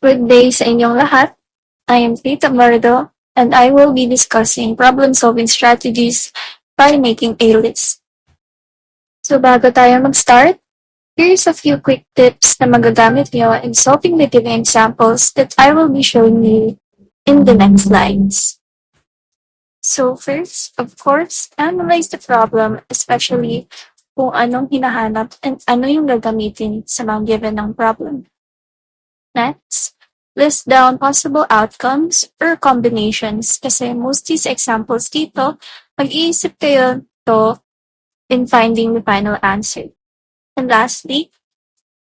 Good day sa inyong lahat. I am Tita Mardo, and I will be discussing problem-solving strategies by making a list. So bago tayo mag-start, here's a few quick tips na magagamit nyo in solving the given examples that I will be showing you in the next slides. So first, of course, analyze the problem, especially kung anong hinahanap and ano yung gagamitin sa mga given ng problem. Next, list down possible outcomes or combinations kasi mostly sa examples dito, mag-iisip kayo to in finding the final answer. And lastly,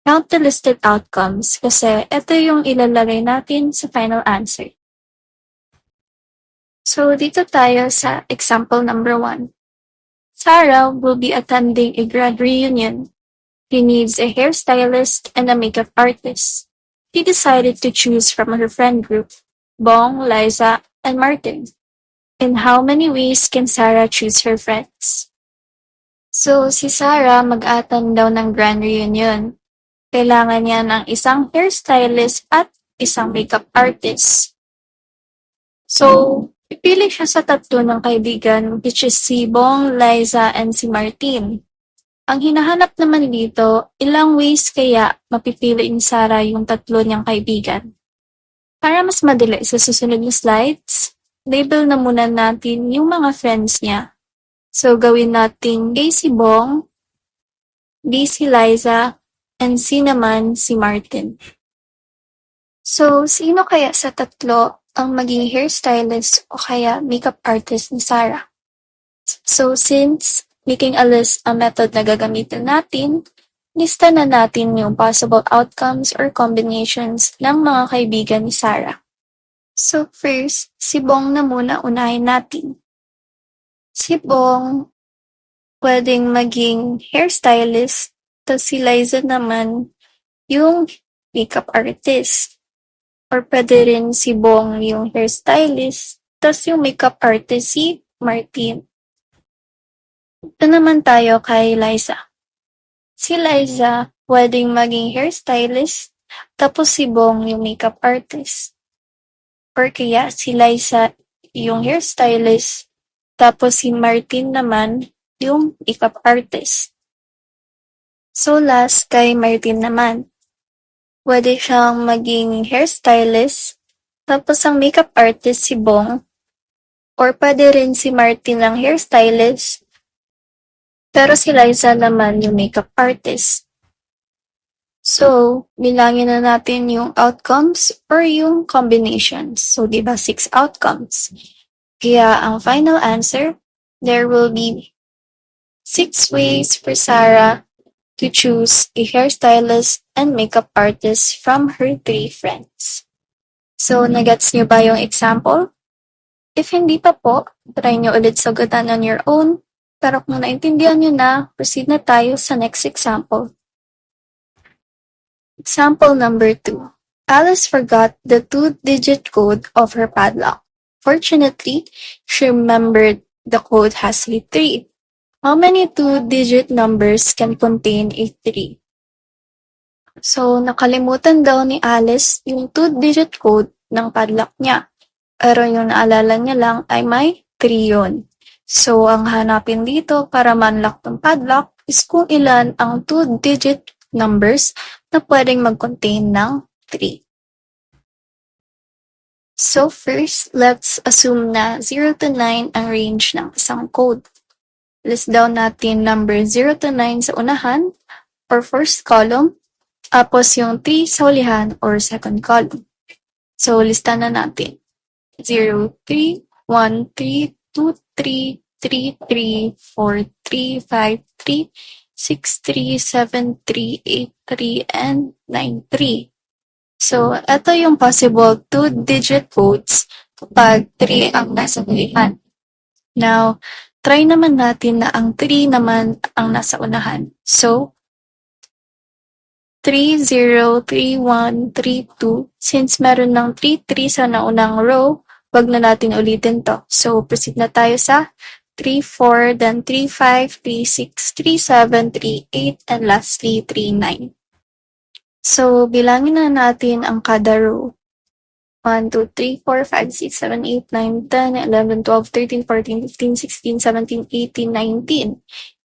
count the listed outcomes kasi ito yung ilalagay natin sa final answer. So dito tayo sa example number 1. Sarah will be attending a grad reunion. She needs a hairstylist and a makeup artist. She decided to choose from her friend group, Bong, Liza, and Martin. In how many ways can Sarah choose her friends? So, si Sarah mag-attend daw ng grand reunion. Kailangan niya ng isang hairstylist at isang makeup artist. So, pipili siya sa tatlo ng kaibigan, which is si Bong, Liza, and si Martin. Ang hinahanap naman dito, ilang ways kaya mapipili ni Sarah yung tatlo niyang kaibigan. Para mas madali sa susunod na slides, label na muna natin yung mga friends niya. So gawin natin A si Bong, B si Liza, and C naman si Martin. So sino kaya sa tatlo ang maging hairstylist o kaya makeup artist ni Sarah? So since making a list ang method na gagamitin natin, lista na natin yung possible outcomes or combinations ng mga kaibigan ni Sarah. So first, si Bong na muna unahin natin. Si Bong, pwedeng maging hairstylist, tapos si Liza naman yung makeup artist. Or pwede rin si Bong yung hairstylist, tapos yung makeup artist si Martin. Ito naman tayo kay Liza. Si Liza, pwedeng maging hairstylist, tapos si Bong yung makeup artist. Or kaya si Liza yung hairstylist, tapos si Martin naman yung makeup artist. So last kay Martin naman. Pwede siyang maging hairstylist, tapos ang makeup artist si Bong. Or pwede rin si Martin ang hairstylist, pero si Liza naman yung makeup artist. So, bilangin na natin yung outcomes or yung combinations. So, di ba 6 outcomes? Kaya ang final answer, there will be 6 ways for Sarah to choose a hairstylist and makeup artist from her 3 friends. So, nagets niyo ba yung example? If hindi pa po, try niyo ulit sagutan on your own. Pero kung naintindihan nyo na, proceed na tayo sa next example. Example number 2. Alice forgot the 2-digit code of her padlock. Fortunately, she remembered the code has a 3. How many 2-digit numbers can contain a 3? So, nakalimutan daw ni Alice yung 2-digit code ng padlock niya. Pero yung naalala niya lang ay may 3 yun. So, ang hanapin dito para ma-unlock ng padlock is kung ilan ang 2-digit numbers na pwedeng mag-contain ng 3. So, first, let's assume na 0 to 9 ang range ng isang code. List down natin number 0 to 9 sa unahan or first column, tapos yung 3 sa hulihan or second column. So, lista na natin. 0, 3, 1, 3, 2, 3, 3, 3, 4, 3, 5, 3, 6, 3, 7, 3, 8, 3, and 9, 3. So, ito yung possible 2-digit codes kapag 3 ang nasa hulihan. Now, try naman natin na ang 3 naman ang nasa unahan. So, 3, 0, 3, 1, 3, 2. Since meron ng 3, 3 sa naunang row, wag na natin ulitin to. So, proceed na tayo sa 3, 4, then 3, 5, 3, 6, 3, 7, 3, 8, and lastly, 3, 9. So, bilangin na natin ang kada row. 1, 2, 3, 4, 5, 6, 7, 8, 9, 10, 11, 12, 13, 14, 15, 16, 17, 18, 19.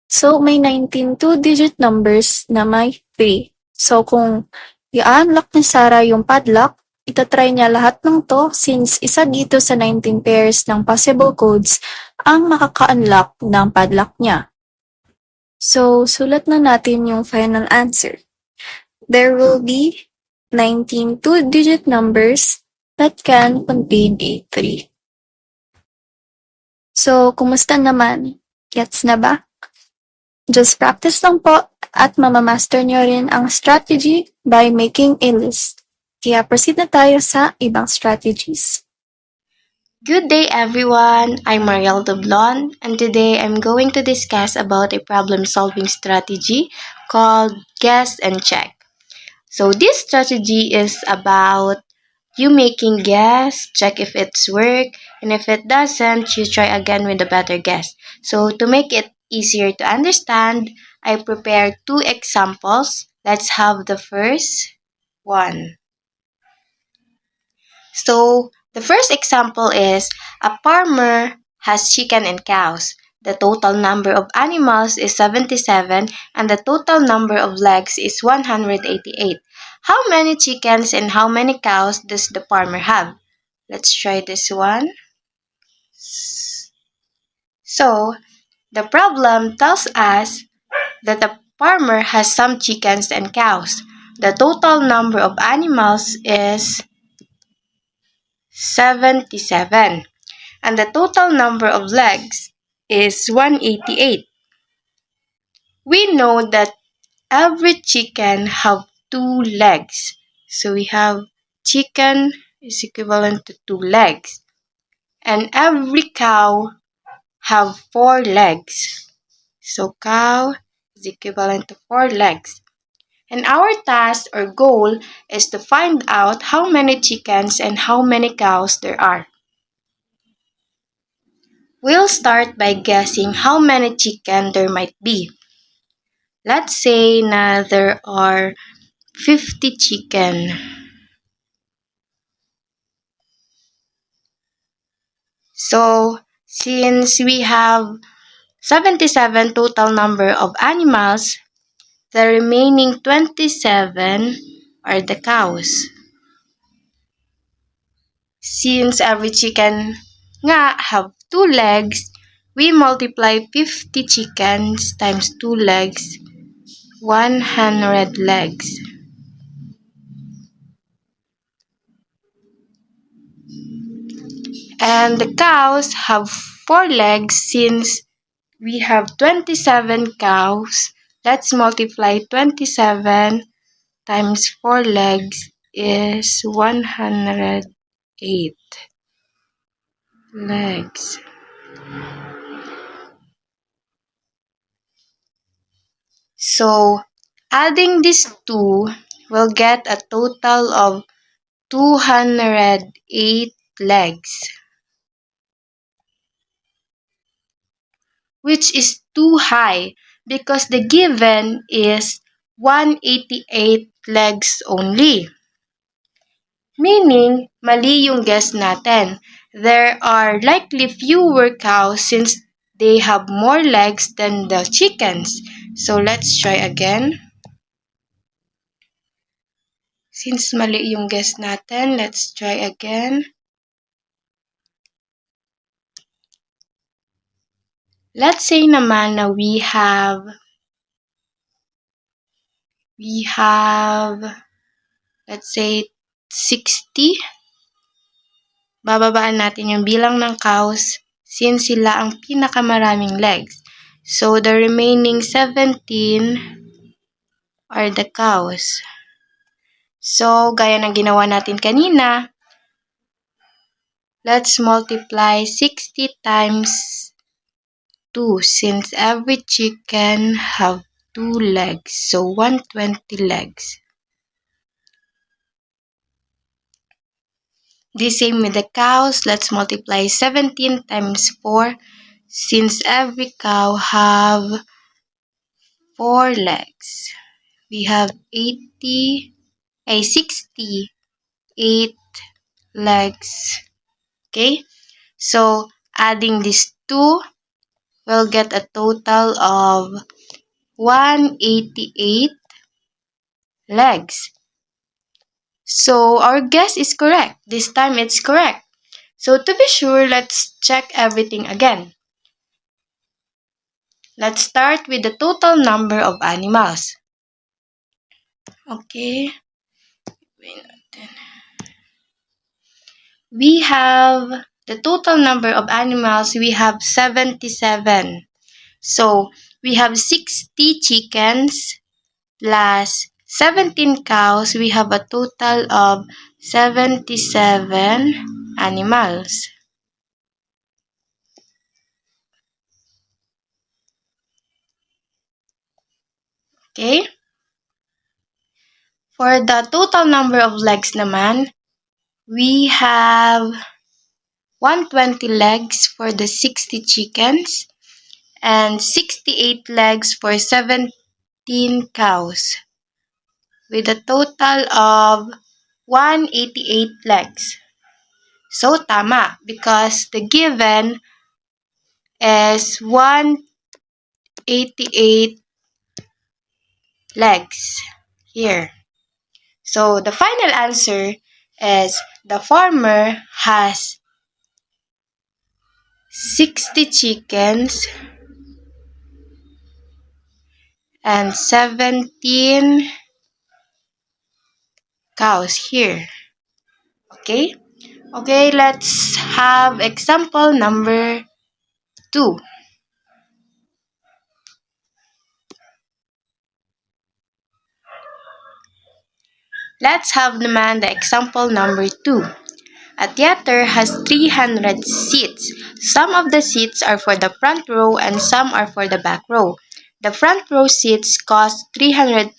So, may 19 two-digit numbers na may 3. So, kung i-unlock ni Sarah yung padlock, itatry niya lahat ng to since isa dito sa 19 pairs ng possible codes ang makaka-unlock ng padlock niya. So, sulat na natin yung final answer. There will be 19 two-digit numbers that can contain a 3. So, kumusta naman? Gets na ba? Just practice lang po at mamamaster nyo rin ang strategy by making a list. Kaya proceed na tayo sa ibang strategies. Good day everyone, I'm Marielle Doblon and today I'm going to discuss about a problem-solving strategy called guess and check. So this strategy is about you making guess, check if it's work, and if it doesn't, you try again with a better guess. So to make it easier to understand, I prepared 2 examples. Let's have the first one. So the first example is a farmer has chicken and cows. The total number of animals is 77 and the total number of legs is 188. How many chickens and how many cows does the farmer have? Let's try this one. So, the problem tells us that the farmer has some chickens and cows. The total number of animals is 77 and the total number of legs is 188. We know that every chicken have 2 legs. So we have chicken is equivalent to 2 legs. And every cow have 4 legs. So cow is equivalent to 4 legs. And our task or goal is to find out how many chickens and how many cows there are. We'll start by guessing how many chicken there might be. Let's say na there are 50 chicken. So, since we have 77 total number of animals, the remaining 27 are the cows. Since every chicken nga have 2 legs, we multiply 50 chickens times 2 legs, 100 legs. And the cows have 4 legs since we have 27 cows. Let's multiply 27 times 4 legs is 108 legs. So, adding these two, we'll get a total of 208 legs, which is too high because the given is 188 legs only. Meaning, mali yung guess natin. There are likely fewer cows since they have more legs than the chickens. So, let's try again. Since mali yung guess natin, let's try again. Let's say naman na we have let's say 60. Bababaan natin yung bilang ng cows since sila ang pinakamaraming legs. So the remaining 17 are the cows. So gaya ng ginawa natin kanina, let's multiply 60 times 2 since every chicken have 2 legs. So 120 legs. The same with the cows. Let's multiply 17 times 4 since every cow have 4 legs. We have 80 ay 68 legs. Okay? So, adding these two, we'll get a total of 188 legs. So, our guess is correct. This time it's correct. So, to be sure, let's check everything again. Let's start with the total number of animals. Okay. We have the total number of animals, we have 77. So, we have 60 chickens plus 17 cows. We have a total of 77 animals. Okay? For the total number of legs naman, we have 120 legs for the 60 chickens and 68 legs for 17 cows with a total of 188 legs. So, tama because the given is 188 legs here. So, the final answer is the farmer has 60 chickens and 17 cows here. Okay? Okay, let's have example number 2. Let's have naman the example number 2. A theater has 300 seats. Some of the seats are for the front row and some are for the back row. The front row seats cost 350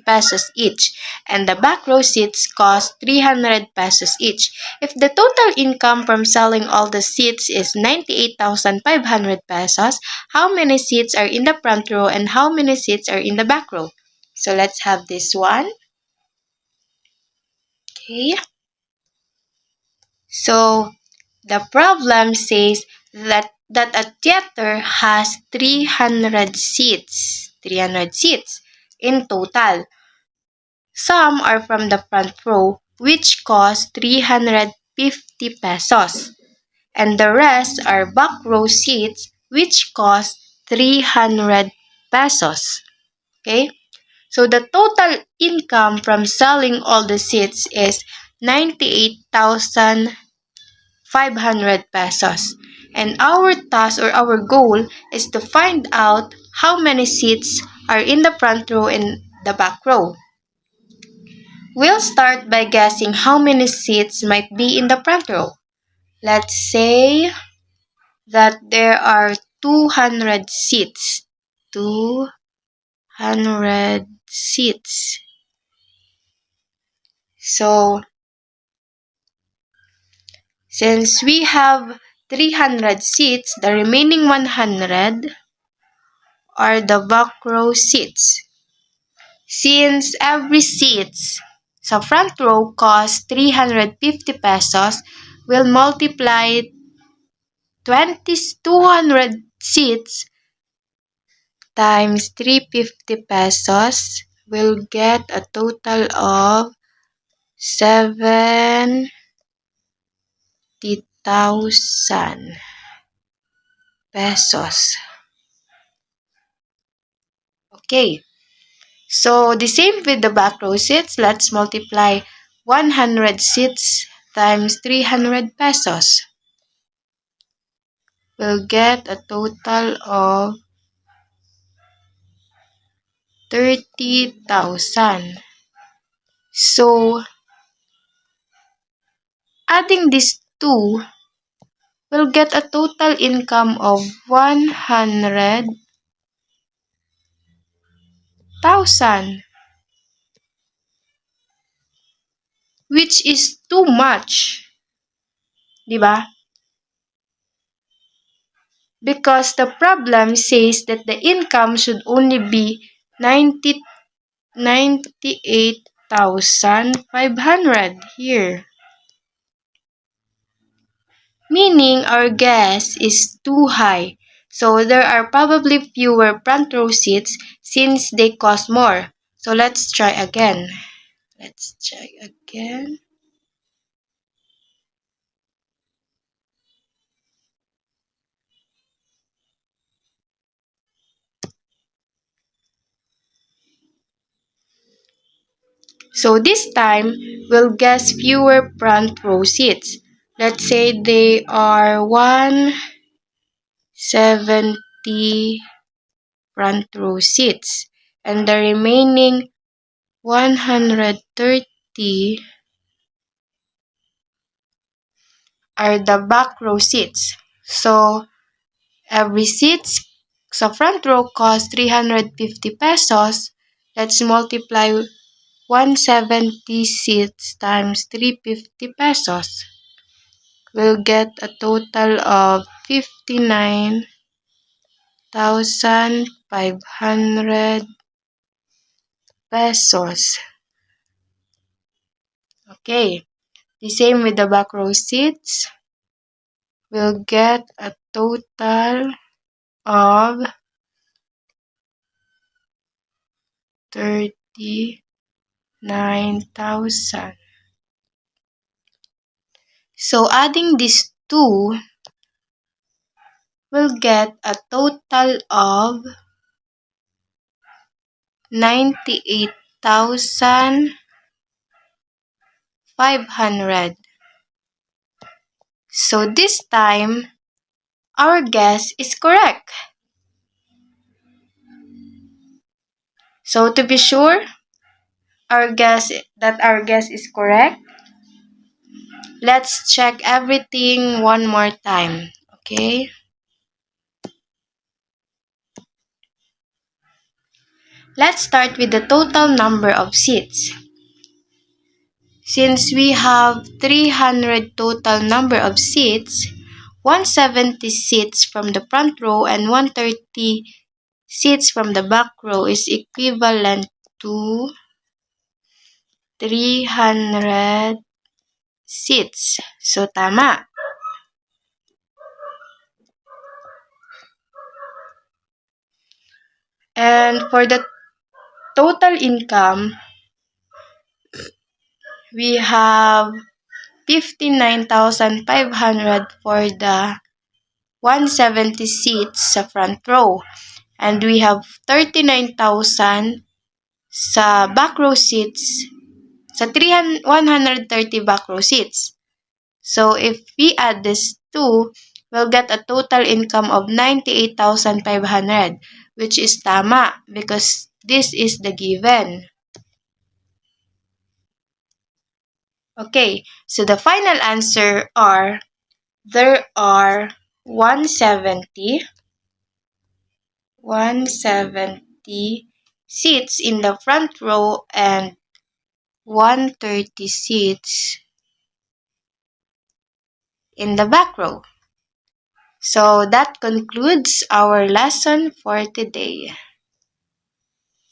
pesos each, and the back row seats cost 300 pesos each. If the total income from selling all the seats is 98,500 pesos, how many seats are in the front row and how many seats are in the back row? So let's have this one. Okay. So, the problem says that a theater has 300 seats. 300 seats in total. Some are from the front row, which cost 350 pesos. And the rest are back row seats, which cost 300 pesos. Okay? So, the total income from selling all the seats is 98,500 pesos. And our task or our goal is to find out how many seats are in the front row and the back row. We'll start by guessing how many seats might be in the front row. Let's say that there are 200 seats. 200 seats. So, since we have 300 seats, the remaining 100 are the back row seats. Since every seats sa front row costs 350 pesos, we'll multiply 200 seats times 350 pesos. We'll get a total of 70,000 pesos. Okay. So, the same with the back row seats. Let's multiply 100 seats times 300 pesos. We'll get a total of 30,000. So, adding these two, we'll get a total income of 100,000, which is too much. Diba? Because the problem says that the income should only be 98,500 28,500 here. Meaning our guess is too high. So there are probably fewer front row seats since they cost more. So let's try again. So this time, we'll guess fewer front row seats. Let's say they are 170 front row seats. And the remaining 130 are the back row seats. So every seat sa front row costs 350 pesos. Let's multiply 170 seats times 350 pesos. We'll get a total of 59,500 pesos. Okay, the same with the back row seats. We'll get a total of 39,000. So adding these two, we'll get a total of 98,500. So this time, our guess is correct. So to be sure our guess is correct, let's check everything one more time. Okay? Let's start with the total number of seats. Since we have 300 total number of seats, 170 seats from the front row and 130 seats from the back row is equivalent to 300 seats. So, tama. And for the total income, we have 59,500 for the 170 seats sa front row. And we have 39,000 sa back row seats, sa 130 back row seats. So, if we add this two, we'll get a total income of 98,500, which is tama because this is the given. Okay, so the final answer are, there are 170 seats in the front row and 130 seats in the back row. So that concludes our lesson for today.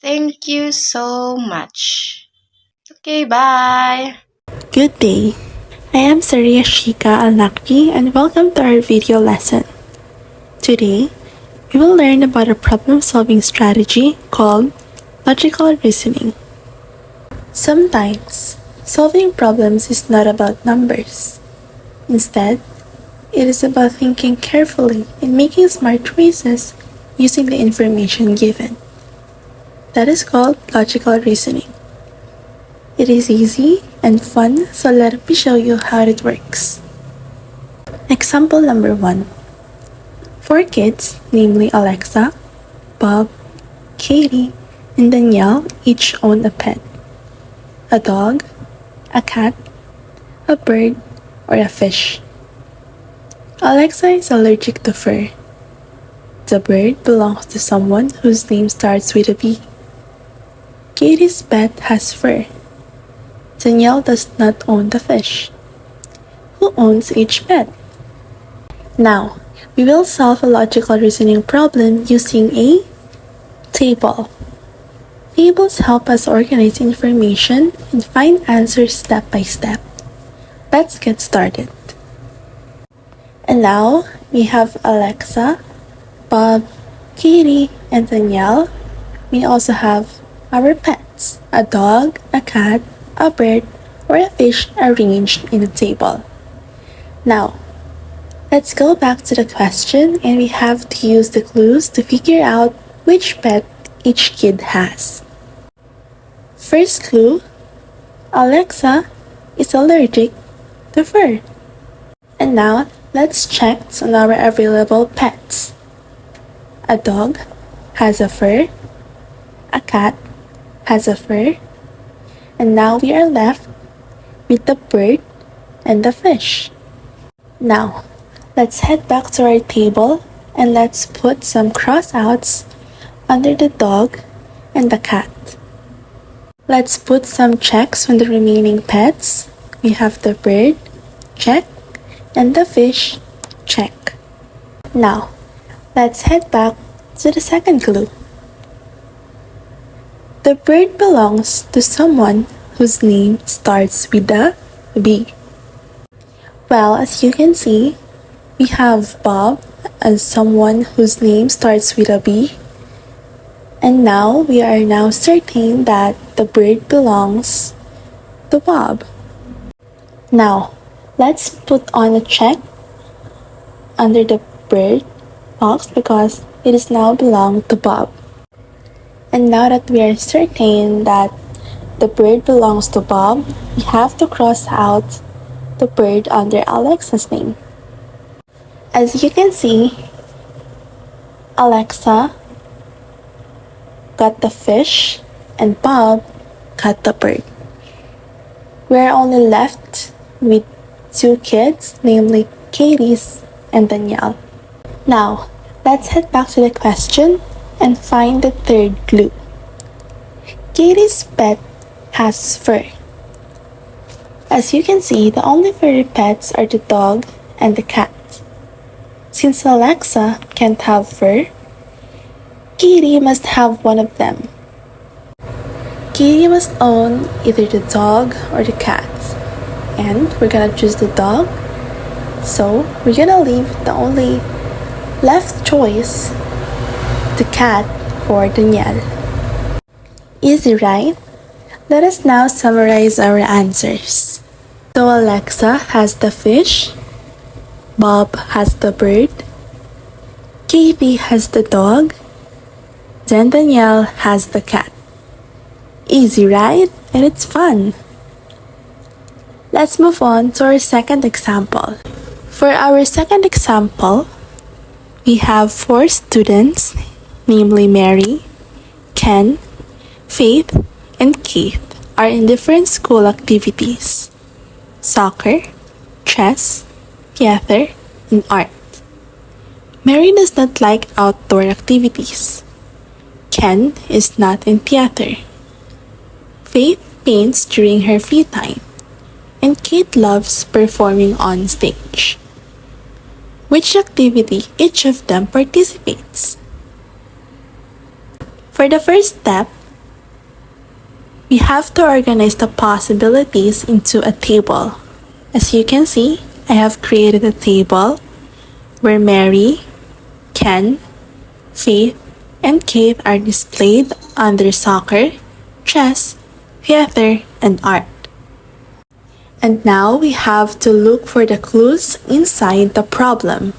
Thank you so much. Okay, bye! Good day. I am Saria Shika Alnakji and welcome to our video lesson. Today, we will learn about a problem-solving strategy called logical reasoning. Sometimes, solving problems is not about numbers. Instead, it is about thinking carefully and making smart choices using the information given. That is called logical reasoning. It is easy and fun, so let me show you how it works. Example number 1. 4 kids, namely Alexa, Bob, Katie, and Danielle, each own a pet. A dog, a cat, a bird, or a fish. Alexa is allergic to fur. The bird belongs to someone whose name starts with a B. Katie's pet has fur. Danielle does not own the fish. Who owns each pet? Now, we will solve a logical reasoning problem using a table. Tables help us organize information and find answers step by step. Let's get started. And now we have Alexa, Bob, Katie, and Danielle. We also have our pets, a dog, a cat, a bird, or a fish arranged in a table. Now, let's go back to the question, and we have to use the clues to figure out which pet each kid has. First clue, Alexa is allergic to fur. And now, let's check on our available pets. A dog has a fur, a cat has a fur, and now we are left with the bird and the fish. Now, let's head back to our table and let's put some crossouts under the dog and the cat. Let's put some checks on the remaining pets. We have the bird, check, and the fish, check. Now, let's head back to the second clue. The bird belongs to someone whose name starts with a B. Well, as you can see, we have Bob as someone whose name starts with a B. And now we are now certain that the bird belongs to Bob. Now, let's put on a check under the bird box because it is now belong to Bob. And now that we are certain that the bird belongs to Bob, we have to cross out the bird under Alexa's name. As you can see, Alexa got the fish and Bob got the bird. We're only left with two kids, namely Katie's and Danielle. Now, let's head back to the question and find the third clue. Katie's pet has fur. As you can see, the only furry pets are the dog and the cat. Since Alexa can't have fur, Katie must have one of them. Katie must own either the dog or the cat. And we're gonna choose the dog. So we're gonna leave the only left choice, the cat, for Danielle. Easy, right? Let us now summarize our answers. So Alexa has the fish, Bob has the bird, Katie has the dog, then Danielle has the cat. Easy, right? And it's fun. Let's move on to our second example. For our second example, we have 4 students, namely Mary, Ken, Faith, and Keith, are in different school activities: soccer, chess, theater, and art. Mary does not like outdoor activities. Ken is not in theater. Faith paints during her free time, and Kate loves performing on stage. Which activity each of them participates? For the first step, we have to organize the possibilities into a table. As you can see, I have created a table where Mary, Ken, Faith, and Kate are displayed under soccer, chess, theater, and art. And now we have to look for the clues inside the problem.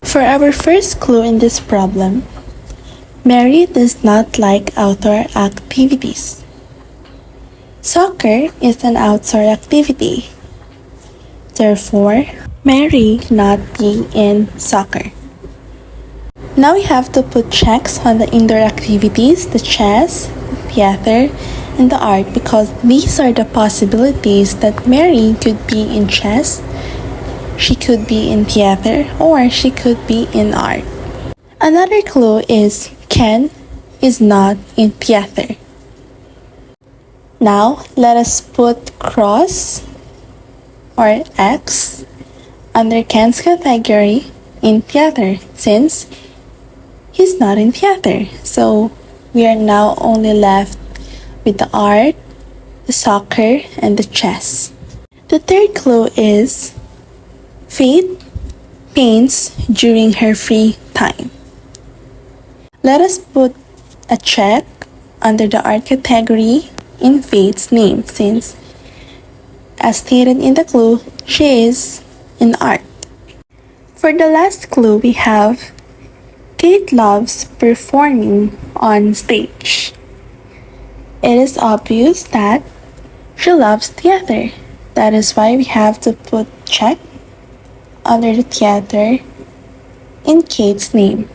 For our first clue in this problem, Mary does not like outdoor activities. Soccer is an outdoor activity. Therefore, Mary cannot be in soccer. Now we have to put checks on the indoor activities, the chess, theater, and the art, because these are the possibilities that Mary could be in chess, she could be in theater, or she could be in art. Another clue is Ken is not in theater. Now, let us put cross or X under Ken's category in theater, since he's not in theater. So we are now only left with the art, the soccer, and the chess. The third clue is Faith paints during her free time. Let us put a check under the art category in Faith's name since, as stated in the clue, she is in art. For the last clue, we have Kate loves performing on stage. It is obvious that she loves theater. That is why we have to put check under the theater in Kate's name.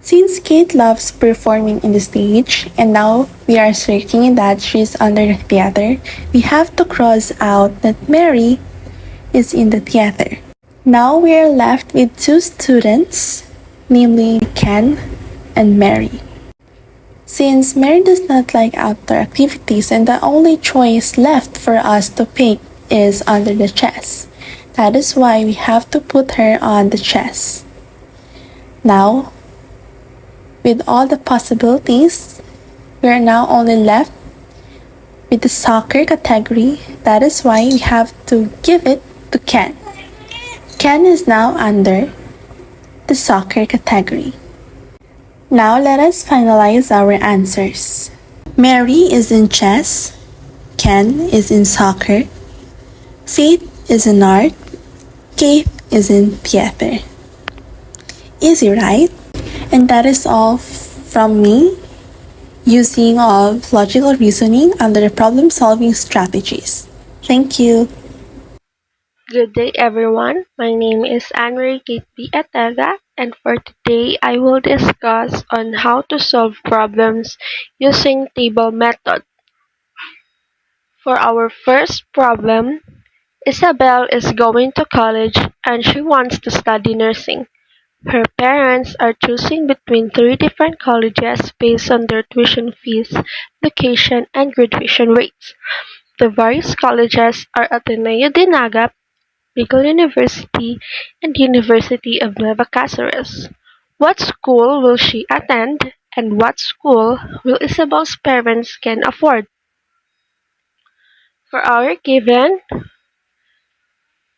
Since Kate loves performing in the stage and now we are searching that she's under the theater, we have to cross out that Mary is in the theater. Now we are left with two students, namely Ken and Mary. Since Mary does not like outdoor activities and the only choice left for us to pick is under the chess, that is why we have to put her on the chess. Now, with all the possibilities, we are now only left with the soccer category. That is why we have to give it to Ken. Ken is now under the soccer category. Now let us finalize our answers. Mary is in chess, Ken is in soccer, Faith is in art, Kate is in theater. Easy, right? And that is all from me using of logical reasoning under the problem-solving strategies. Thank you. Good day, everyone. My name is Anne-Marie Kate B. Atega, and for today, I will discuss on how to solve problems using table method. For our first problem, Isabel is going to college and she wants to study nursing. Her parents are choosing between three different colleges based on their tuition fees, location, and graduation rates. The various colleges are Ateneo de Naga, Bicol University, and University of Nueva Cáceres. What school will she attend, and what school will Isabel's parents can afford? For our given,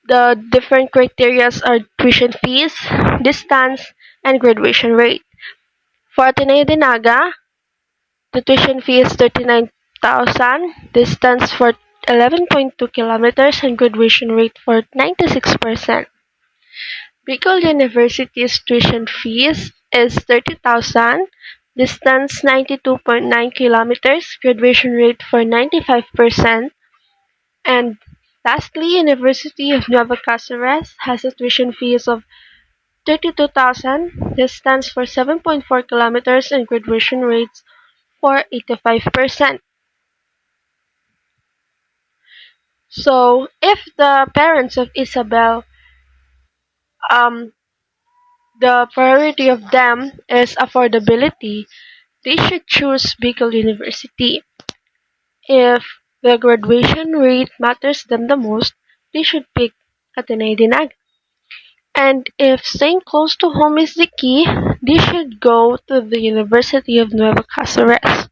the different criteria are tuition fees, distance, and graduation rate. For Ateneo de Naga, the tuition fee is 39,000, distance for 11.2 kilometers, and graduation rate for 96%. Bicol University's tuition fees is 30,000, distance 92.9 kilometers, graduation rate for 95%, and lastly, University of Nueva Cáceres has a tuition fees of 32,000, distance for 7.4 kilometers, and graduation rates for 85%. So, if the parents of Isabel, the priority of them is affordability, they should choose Bicol University. If the graduation rate matters them the most, they should pick Ateneo de Naga. And if staying close to home is the key, they should go to the University of Nueva Cáceres.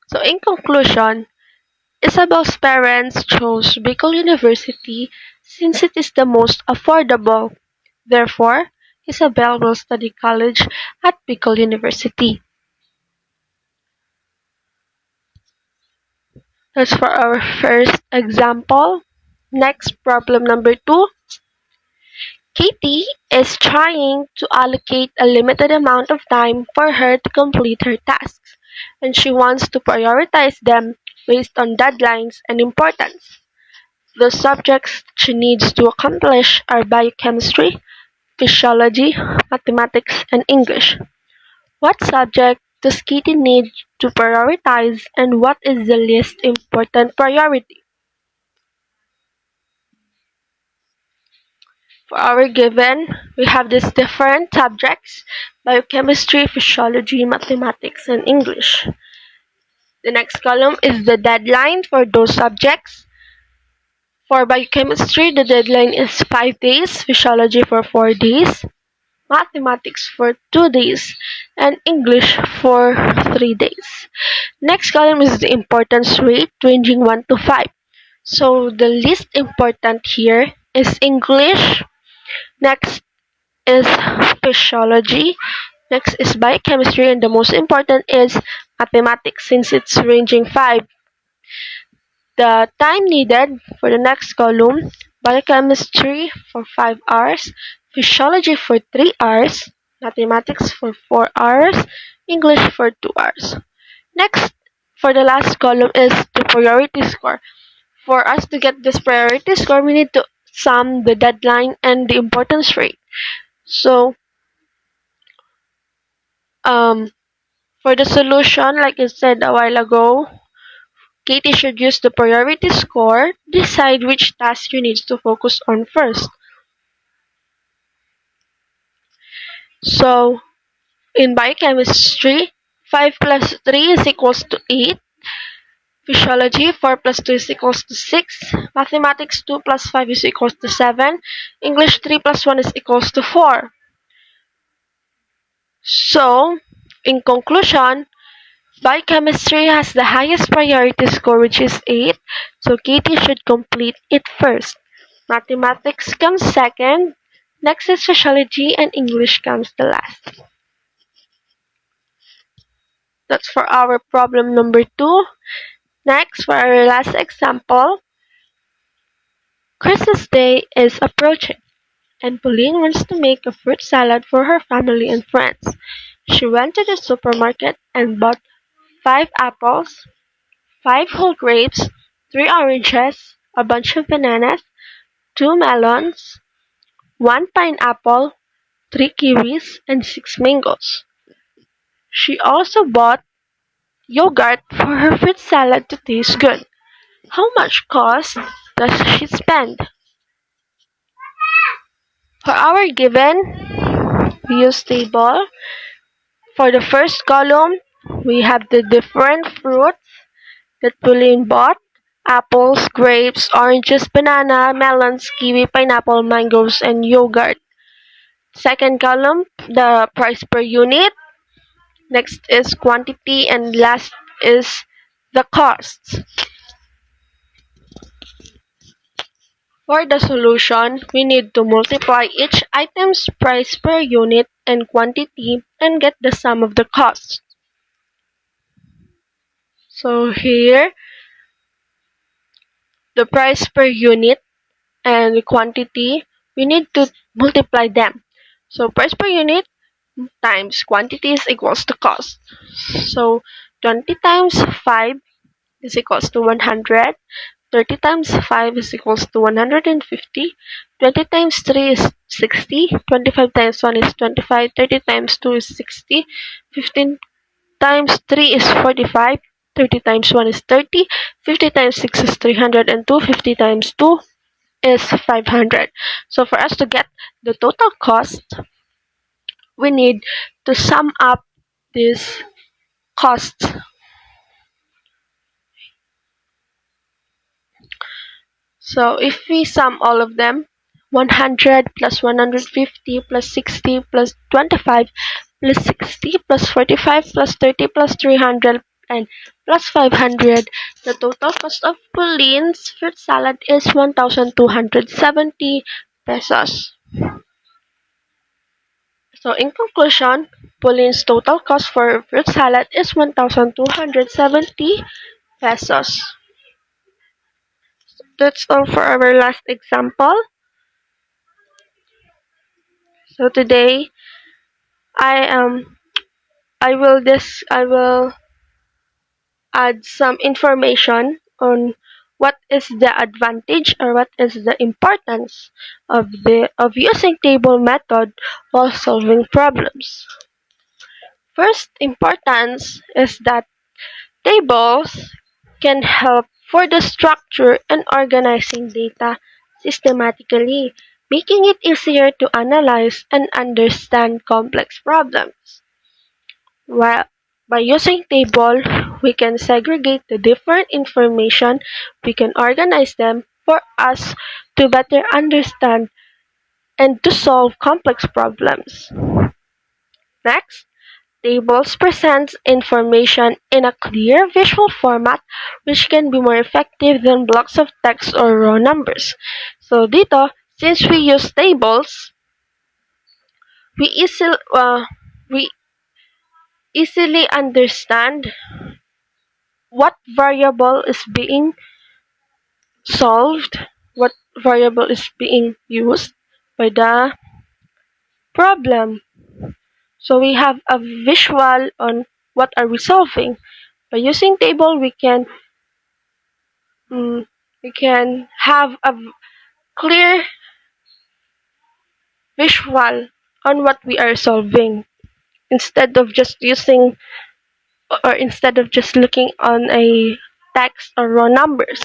So in conclusion, Isabel's parents chose Bicol University since it is the most affordable. Therefore, Isabel will study college at Bicol University. That's for our first example. Next, problem number 2. Katie is trying to allocate a limited amount of time for her to complete her tasks, and she wants to prioritize them based on deadlines and importance. The subjects she needs to accomplish are biochemistry, physiology, mathematics, and English. What subject does Katie need to prioritize, and what is the least important priority? For our given, we have these different subjects: biochemistry, physiology, mathematics, and English. The next column is the deadline for those subjects. For biochemistry, the deadline is 5 days, physiology for 4 days, mathematics for 2 days, and English for 3 days. Next column is the importance rate ranging 1 to 5. So the least important here is English. Next is physiology. Next is biochemistry, and the most important is mathematics since it's ranging 5. The time needed for the next column: biochemistry for 5 hours, physiology for 3 hours, mathematics for 4 hours, English for 2 hours. Next, for the last column is the priority score. For us to get this priority score, we need to sum the deadline and the importance rate. So, for the solution, like I said a while ago, Katie should use the priority score, decide which task you need to focus on first. So, in biochemistry, 5 plus 3 is equals to 8. Physiology, 4 plus 2 is equals to 6. Mathematics, 2 plus 5 is equals to 7. English, 3 plus 1 is equals to 4. So, in conclusion, biochemistry has the highest priority score, which is 8, so Katie should complete it first. Mathematics comes second, next is physiology, and English comes the last. That's for our problem number 2. Next, for our last example, Christmas Day is approaching, and Pauline wants to make a fruit salad for her family and friends. She went to the supermarket and bought 5 apples, 5 whole grapes, 3 oranges, a bunch of bananas, 2 melons, 1 pineapple, 3 kiwis, and 6 mangoes. She also bought yogurt for her fruit salad to taste good. How much cost does she spend? For our given, we use table. For the first column, we have the different fruits that Pauline bought: apples, grapes, oranges, banana, melons, kiwi, pineapple, mangoes, and yogurt. Second column, the price per unit. Next is quantity, and last is the costs. For the solution, we need to multiply each item's price per unit and quantity and get the sum of the costs. So here, the price per unit and the quantity, we need to multiply them. So price per unit times quantity is equals to cost. So 20 times 5 is equals to 100. 30 times 5 is equals to 150. 20 times 3 is 60. 25 times 1 is 25. 30 times 2 is 60. 15 times 3 is 45. 30 times 1 is 30. 50 times 6 is 300. And 250 times 2 is 500. So for us to get the total cost, we need to sum up these costs. So if we sum all of them, 100 plus 150 plus 60 plus 25 plus 60 plus 45 plus 30 plus 300 and plus 500, the total cost of Pauline's fruit salad is 1,270 pesos. So in conclusion, Pauline's total cost for fruit salad is 1,270 pesos. That's all for our last example. So today I will add some information on what is the advantage or what is the importance of using table method while solving problems. First importance is that tables can help for the structure and organizing data systematically, making it easier to analyze and understand complex problems. While by using table, we can segregate the different information, we can organize them for us to better understand and to solve complex problems. Next, tables presents information in a clear visual format which can be more effective than blocks of text or raw numbers. So dito, since we use tables, we we easily understand what variable is being solved, what variable is being used by the problem. So we have a visual on what are we solving. By using table, we can have a clear visual on what we are solving instead of just using or instead of just looking on a text or raw numbers.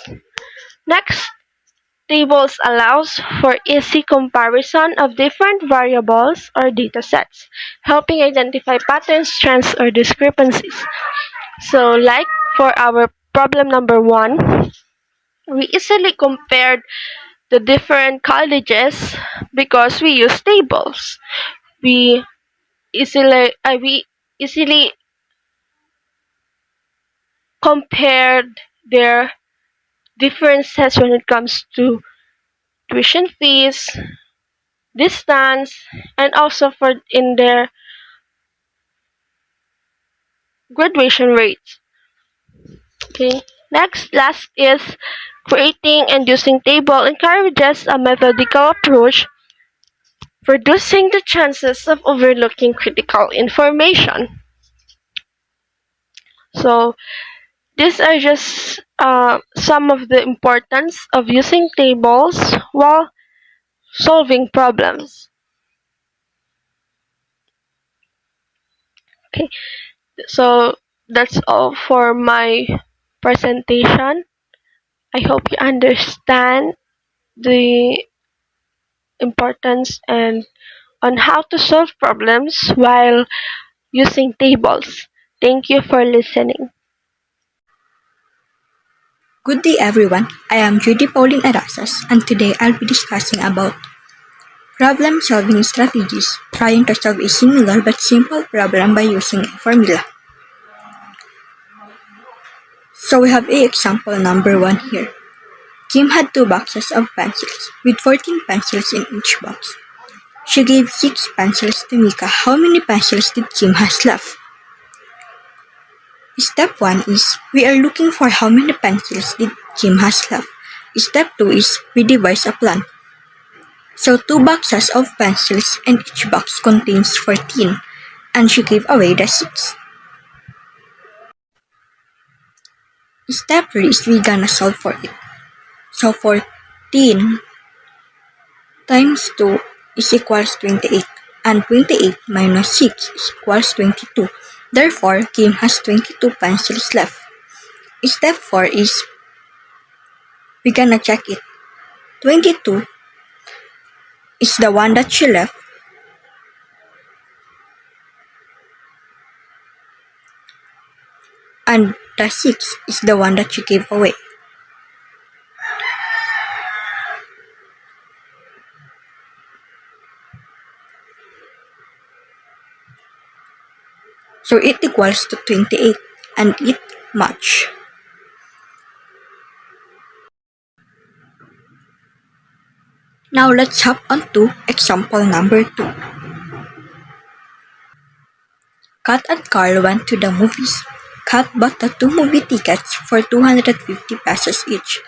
Next, tables allows for easy comparison of different variables or data sets, helping identify patterns, trends, or discrepancies. So like for our problem number 1, we easily compared the different colleges because we use tables. We we easily compared their differences when it comes to tuition fees, distance, and also for in their graduation rates. Okay. Next, last is creating and using table encourages a methodical approach, reducing the chances of overlooking critical information. So these are just some of the importance of using tables while solving problems. Okay, so that's all for my presentation. I hope you understand the importance and on how to solve problems while using tables. Thank you for listening. Good day everyone, I am Judy Pauline Arasas and today I'll be discussing about problem solving strategies, trying to solve a similar but simple problem by using a formula. So we have a example number 1 here. Kim had 2 boxes of pencils with 14 pencils in each box. She gave 6 pencils to Mika. How many pencils did Kim has left? Step 1 is we are looking for how many pencils did Kim has left. Step 2 is we devise a plan. So 2 boxes of pencils and each box contains 14 and she gave away the 6. Step 3 is we gonna solve for it. So 14 times 2 is equals 28 and 28 minus 6 is equals 22. Therefore, Kim has 22 pencils left. Step 4 is we gonna check it. 22 is the one that she left and the 6 is the one that she gave away. So it equals to 28 and it match. Now let's hop on to example number 2. Kat and Carl went to the movies. Kat bought the 2 movie tickets for 250 pesos each.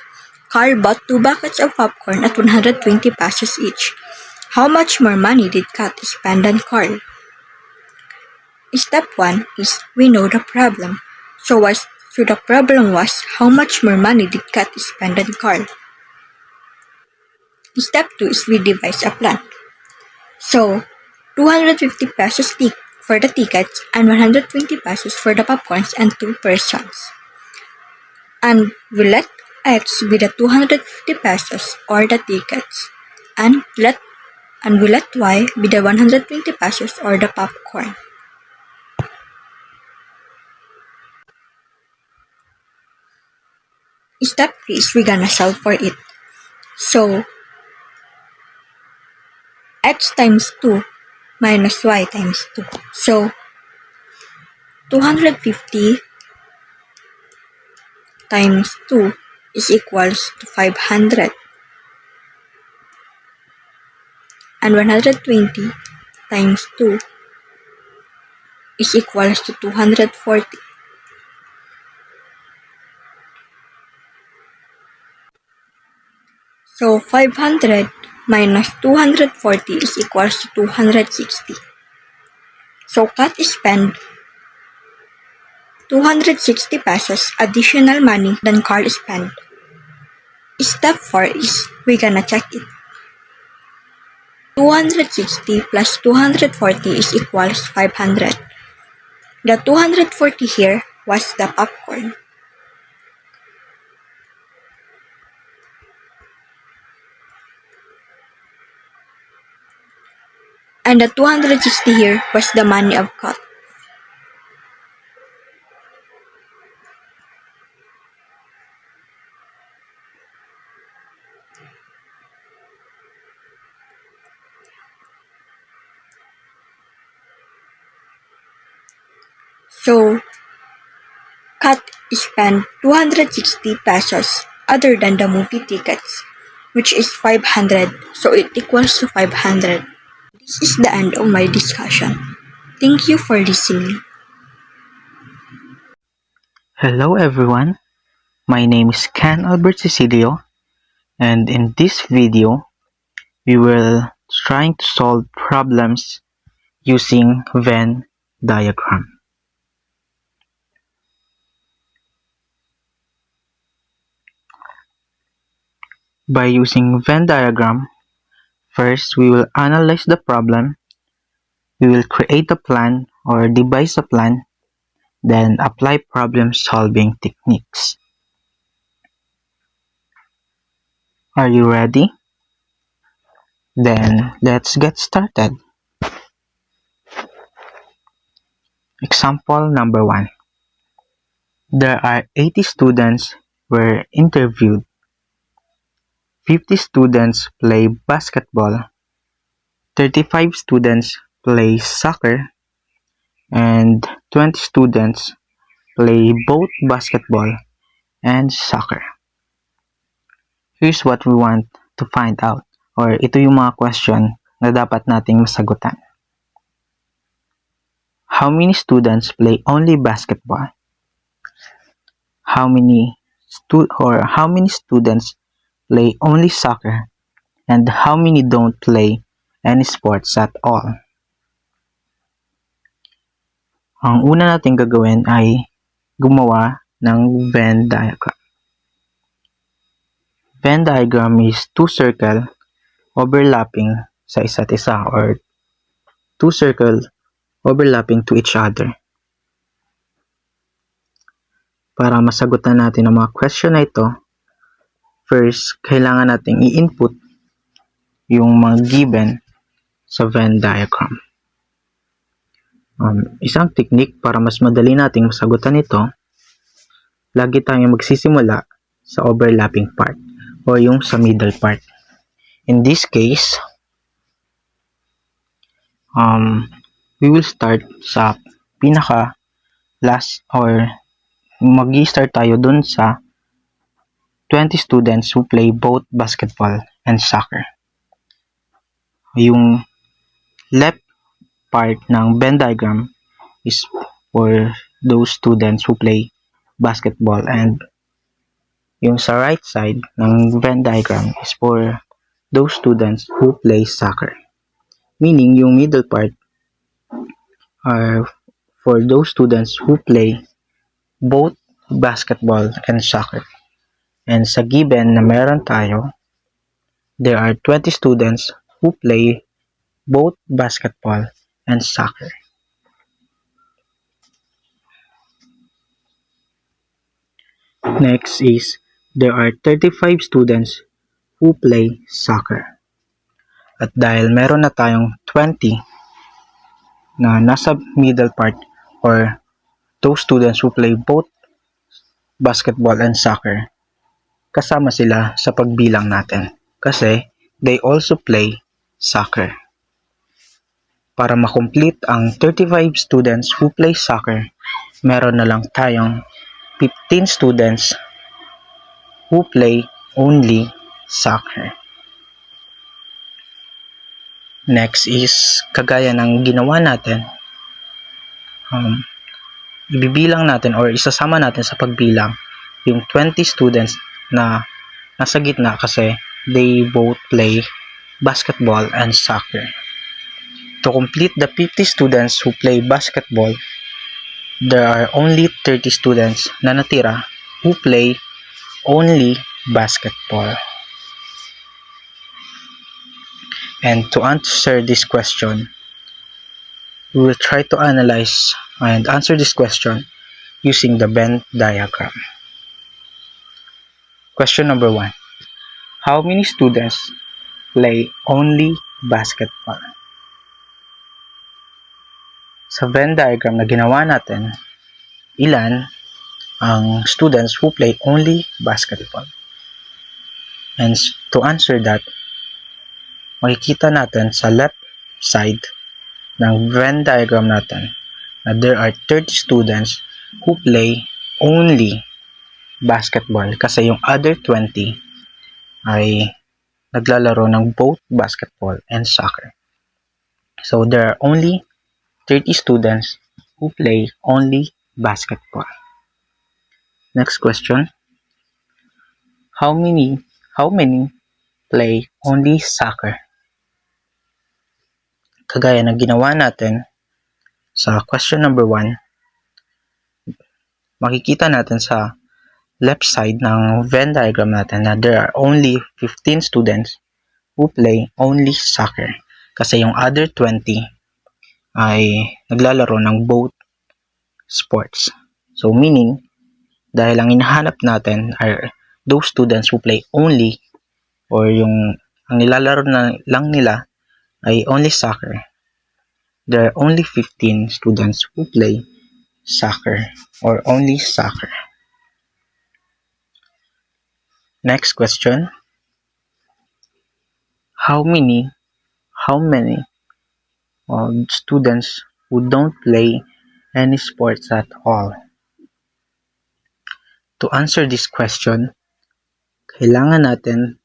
Carl bought 2 buckets of popcorn at 120 pesos each. How much more money did Kat spend than Carl? Step 1 is we know the problem. So the problem was how much more money did Kat spend than Carl? Step 2 is we devise a plan. So 250 pesos for the tickets and 120 pesos for the popcorns and 2 persons. And we let X be the 250 pesos or the tickets and we let Y be the 120 pesos or the popcorn. Step 3 is we gonna solve for it. So x times 2 minus y times 2. So, 250 times 2 is equals to 500. And 120 times 2 is equals to 240. So 500 minus 240 is equals to 260. So Kat spend 260 pesos additional money than Carl spent. Step 4 is we're gonna check it. 260 plus 240 is equals 500. The 240 here was the popcorn. And the 260 here was the money of Kat. So, Kat spent 260 pesos other than the movie tickets, which is 500, so it equals to 500. This is the end of my discussion. Thank you for listening. Hello everyone, my name is Ken Albert Cecilio, and in this video, we will trying to solve problems using Venn diagram. By using Venn diagram, first we will analyze the problem, we will create a plan or devise a plan, then apply problem solving techniques. Are you ready? Then let's get started. Example number 1. There are 80 students were interviewed. 50 students play basketball, 35 students play soccer, and 20 students play both basketball and soccer. Here's what we want to find out, or ito yung mga question na dapat nating masagutan. How many students play only basketball? How many students play only soccer? And how many don't play any sports at all? Ang una nating gagawin ay gumawa ng Venn diagram. Venn diagram is two circle overlapping sa isa't isa, or two circle overlapping to each other. Para masagutan natin ang mga question na ito, first, kailangan nating i-input yung mga given sa Venn diagram. Isang technique para mas madali nating masagutan ito, lagi tayong magsisimula sa overlapping part o yung sa middle part. In this case, we will start sa pinaka last, or mag-i-start tayo dun sa 20 students who play both basketball and soccer. Yung left part ng Venn diagram is for those students who play basketball, and yung sa right side ng Venn diagram is for those students who play soccer. Meaning, yung middle part are for those students who play both basketball and soccer. And sa given na meron tayo, there are 20 students who play both basketball and soccer. Next is, there are 35 students who play soccer. At dahil meron na tayong 20 na nasa middle part, or those students who play both basketball and soccer, kasama sila sa pagbilang natin kasi they also play soccer. para makomplete ang 35 students who play soccer, meron na lang tayong 15 students who play only soccer. Next is, kagaya ng ginawa natin, ibibilang natin or isasama natin sa pagbilang yung 20 students na nasa gitna kasi they both play basketball and soccer. To complete the 50 students who play basketball, there are only 30 students na natira who play only basketball. And to answer this question, we will try to analyze and answer this question using the Venn diagram. Question number 1. How many students play only basketball? Sa Venn diagram na ginawa natin, ilan ang students who play only basketball? And to answer that, makikita natin sa left side ng Venn diagram natin na there are 30 students who play only basketball kasi yung other 20 ay naglalaro ng both basketball and soccer. So there are only 30 students who play only basketball. Next question. How many play only soccer? Kagaya ng ginawa natin sa question number 1, makikita natin sa left side ng Venn diagram natin na there are only 15 students who play only soccer kasi yung other 20 ay naglalaro ng both sports. So meaning, dahil ang hinahanap natin are those students who play only or yung ang nilalaro na lang nila ay only soccer, there are only 15 students who play soccer or only soccer. Next question. How many students who don't play any sports at all? To answer this question, kailangan natin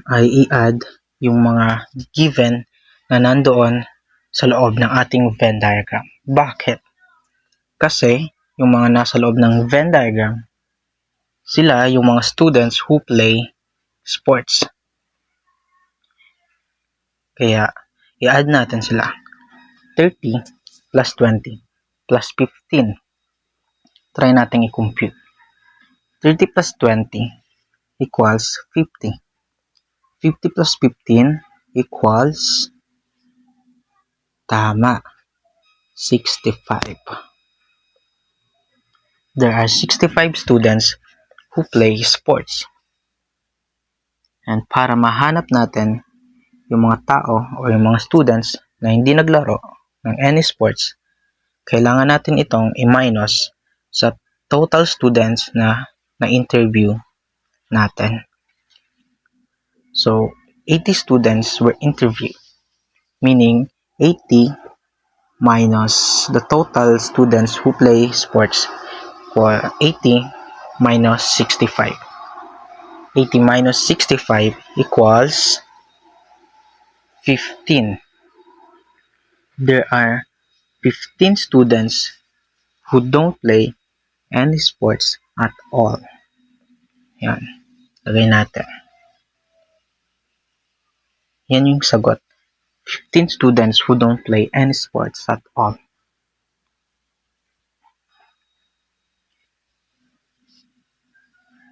ay i-add yung mga given na nandoon sa loob ng ating Venn diagram. Bakit? Kasi yung mga nasa loob ng Venn diagram, sila yung mga students who play sports. Kaya, i-add natin sila. 30 plus 20 plus 15. Try natin i-compute. 30 plus 20 equals 50. 50 plus 15 equals, tama, 65. There are 65 students who play sports. And para mahanap natin yung mga tao o yung mga students na hindi naglaro ng any sports, kailangan natin itong i-minus sa total students na na-interview natin. So, 80 students were interviewed, meaning 80 minus the total students who play sports for 80 minus 65. 80 minus 65 equals 15. There are 15 students who don't play any sports at all. Yan. Lagay natin. Yan yung sagot. 15 students who don't play any sports at all.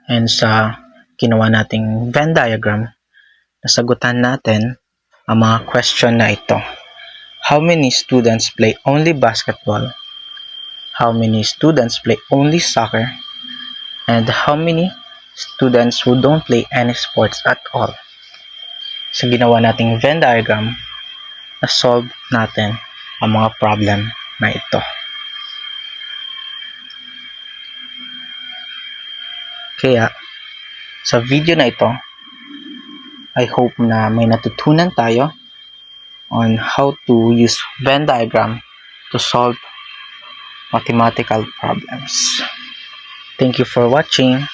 And sa ginawa nating Venn diagram, nasagutan natin ang mga question na ito. How many students play only basketball? How many students play only soccer? And how many students who don't play any sports at all? Sa ginawa nating Venn diagram, na-solve natin ang mga problem na ito. Kaya, sa video na ito, I hope na may natutunan tayo on how to use Venn diagram to solve mathematical problems. Thank you for watching.